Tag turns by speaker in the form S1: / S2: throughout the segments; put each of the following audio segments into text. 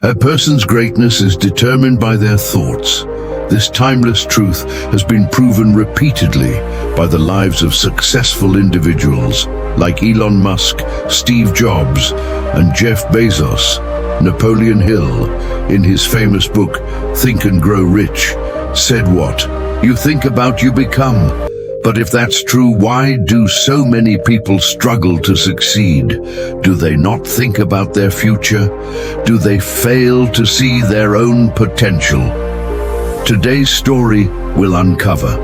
S1: A person's greatness is determined by their thoughts. This timeless truth has been proven repeatedly by the lives of successful individuals like Elon Musk, Steve Jobs, and Jeff Bezos. Napoleon Hill, in his famous book, Think and Grow Rich, said, "What you think about, you become." But if that's true, why do so many people struggle to succeed? Do they not think about their future? Do they fail to see their own potential? Today's story will uncover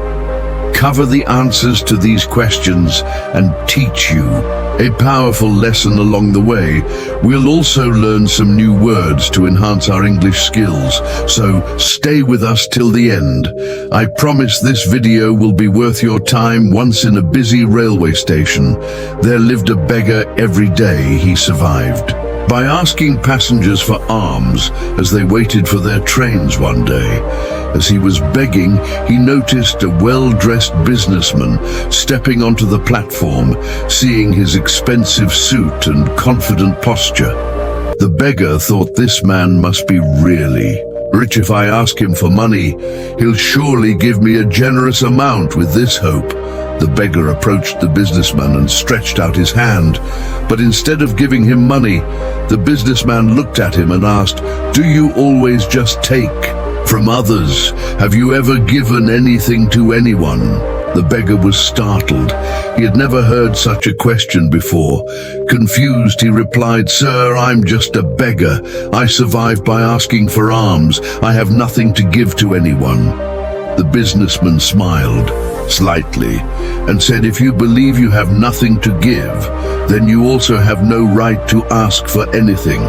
S1: the answers to these questions and teach you a powerful lesson along the way. We'll also learn some new words to enhance our English skills, so stay with us till the end. I promise this video will be worth your time. Once in a busy railway station, there lived a beggar. Every day he survived by asking passengers for alms as they waited for their trains one day. As he was begging, he noticed a well-dressed businessman stepping onto the platform, seeing his expensive suit and confident posture. The beggar thought, this man must be really rich. If I ask him for money, he'll surely give me a generous amount. With this hope, the beggar approached the businessman and stretched out his hand. But instead of giving him money, the businessman looked at him and asked, "Do you always just take from others? Have you ever given anything to anyone?" The beggar was startled. He had never heard such a question before. Confused, he replied, "Sir, I'm just a beggar. I survive by asking for alms. I have nothing to give to anyone." The businessman smiled slightly and said, "If you believe you have nothing to give, then you also have no right to ask for anything.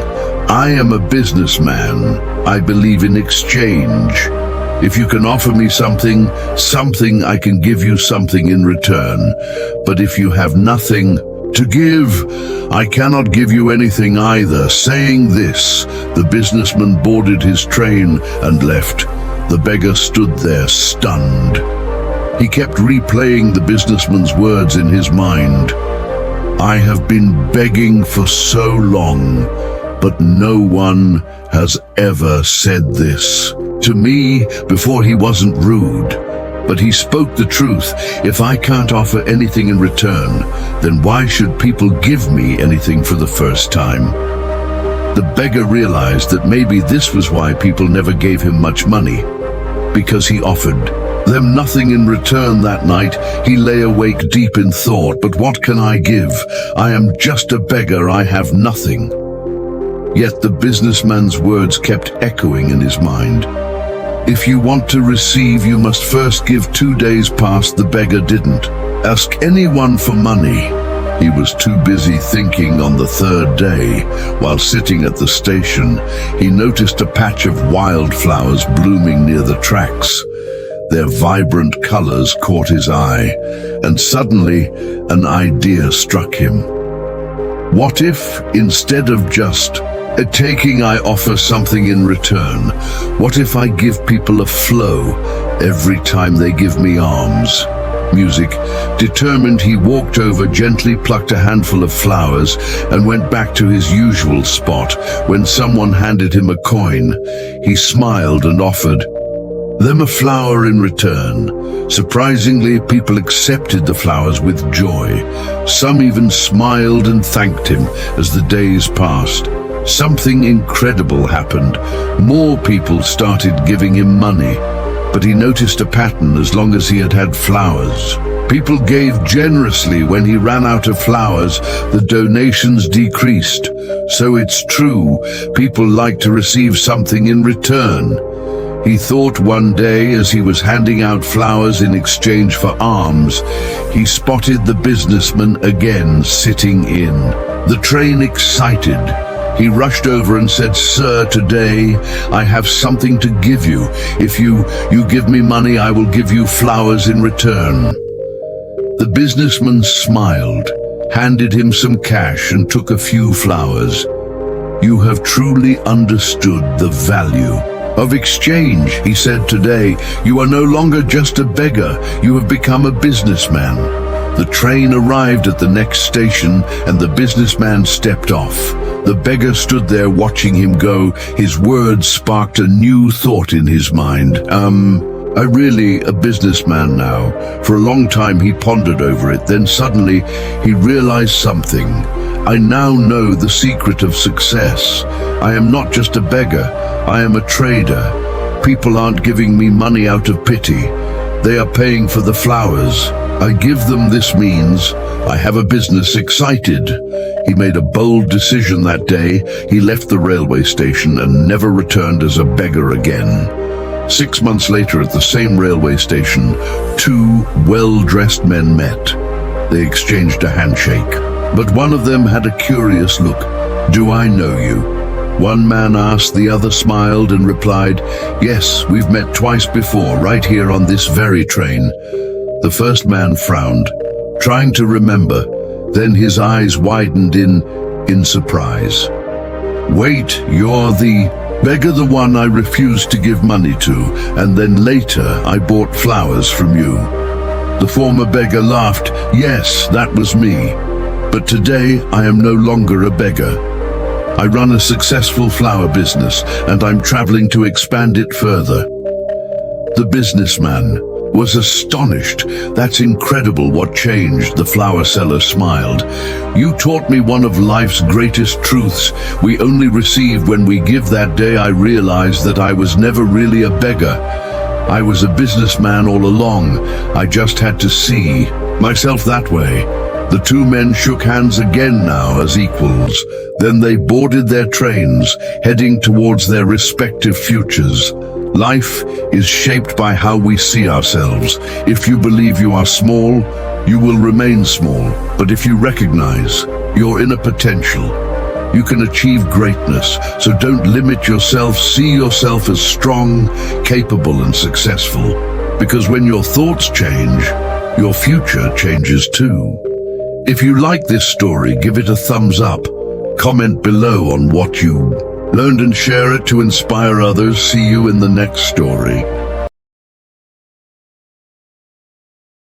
S1: I am a businessman. I believe in exchange. If you can offer me something, I can give you something in return. But if you have nothing to give, I cannot give you anything either." Saying this, the businessman boarded his train and left. The beggar stood there stunned. He kept replaying the businessman's words in his mind. "I have been begging for so long, but no one has ever said this to me before." He wasn't rude, but he spoke the truth. If I can't offer anything in return, then why should people give me anything for the first time? The beggar realized that maybe this was why people never gave him much money, because he offered them nothing in return. That night, he lay awake deep in thought. But what can I give? I am just a beggar. I have nothing. Yet the businessman's words kept echoing in his mind. If you want to receive, you must first give. 2 days passed. The beggar didn't ask anyone for money. He was too busy thinking. On the third day, while sitting at the station, he noticed a patch of wildflowers blooming near the tracks. Their vibrant colors caught his eye, and suddenly an idea struck him. What if, instead of just taking, I offer something in return? What if I give people a flow every time they give me alms? Music. Determined, he walked over, gently plucked a handful of flowers, and went back to his usual spot. When someone handed him a coin, he smiled and offered them a flower in return. Surprisingly, people accepted the flowers with joy. Some even smiled and thanked him. As the days passed, something incredible happened. More people started giving him money, but he noticed a pattern. As long as he had had flowers, people gave generously. When he ran out of flowers, the donations decreased. So it's true, people like to receive something in return. He thought one day, as he was handing out flowers in exchange for alms, he spotted the businessman again sitting in the train. Excited, he rushed over and said, "Sir, today I have something to give you. If you give me money, I will give you flowers in return." The businessman smiled, handed him some cash, and took a few flowers. "You have truly understood the value of exchange," he said. "Today, you are no longer just a beggar. You have become a businessman. The train arrived at the next station and the businessman stepped off. The beggar stood there watching him go. His words sparked a new thought in his mind. I'm really a businessman now. For a long time he pondered over it. Then suddenly he realized something. I now know the secret of success. I am not just a beggar. I am a trader. People aren't giving me money out of pity. They are paying for the flowers. I give them. This means I have a business. Excited, he made a bold decision that day. He left the railway station and never returned as a beggar again. 6 months later, at the same railway station, two well-dressed men met. They exchanged a handshake, but one of them had a curious look. "Do I know you?" One man asked. The other smiled and replied, "Yes, we've met twice before, right here on this very train." The first man frowned, trying to remember. Then his eyes widened in surprise. "Wait, you're the beggar, the one I refused to give money to, and then later I bought flowers from you." The former beggar laughed. "Yes, that was me. But today I am no longer a beggar. I run a successful flower business, and I'm traveling to expand it further." The businessman was astonished. "That's incredible. What changed?" The flower seller smiled. "You taught me one of life's greatest truths. We only receive when we give. That day I realized that I was never really a beggar. I was a businessman all along. I just had to see myself that way." The two men shook hands again, now as equals. Then they boarded their trains, heading towards their respective futures. Life is shaped by how we see ourselves. If you believe you are small, you will remain small. But if you recognize your inner potential, you can achieve greatness. So don't limit yourself. See yourself as strong, capable, and successful. Because when your thoughts change, your future changes too. If you like this story, give it a thumbs up. Comment below on what you learned and share it to inspire others. See you in the next story.